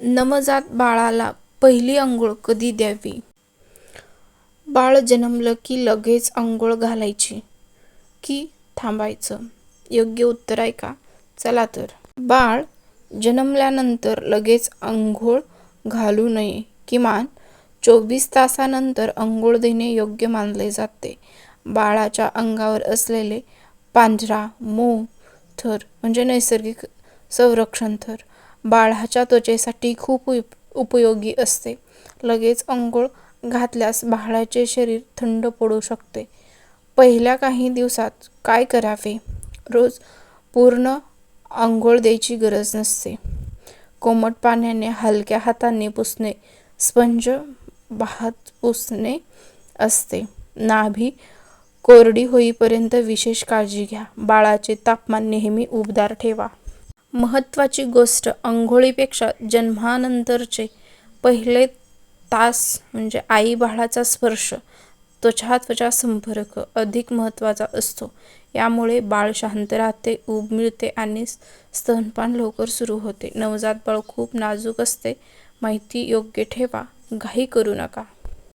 नवजात बाळाला पहिली अंघोळ कधी द्यावी? बाळ जन्मलं की लगेच अंघोळ घालायची की थांबायचं? योग्य उत्तर आहे का? चला तर. बाळ जन्मल्यानंतर लगेच अंघोळ घालू नये. किमान 24 तासानंतर अंघोळ देणे योग्य मानले जाते. बाळाच्या अंगावर असलेले पांढरा मऊ थर म्हणजे नैसर्गिक संरक्षण थर बाळाच्या त्वचेसाठी खूप उपयोगी असते. लगेच अंघोळ घातल्यास बाळाचे शरीर थंड पडू शकते. पहिल्या काही दिवसात काय करावे? रोज पूर्ण अंघोळ द्यायची गरज नसते. कोमट पाण्याने हलक्या हाताने पुसणे, स्पंज हात पुसणे असते. नाभी कोरडी होईपर्यंत विशेष काळजी घ्या. बाळाचे तापमान नेहमी उबदार ठेवा. महत्त्वाची गोष्ट, अंघोळीपेक्षा जन्मानंतरचे पहिले तास म्हणजे आई बाळाचा स्पर्श, त्वचा संपर्क अधिक महत्त्वाचा असतो. यामुळे बाळ शांत राहते, ऊब मिळते आणि स्तनपान लवकर सुरू होते. नवजात बाळ खूप नाजूक असते. माहिती योग्य ठेवा, घाई करू नका.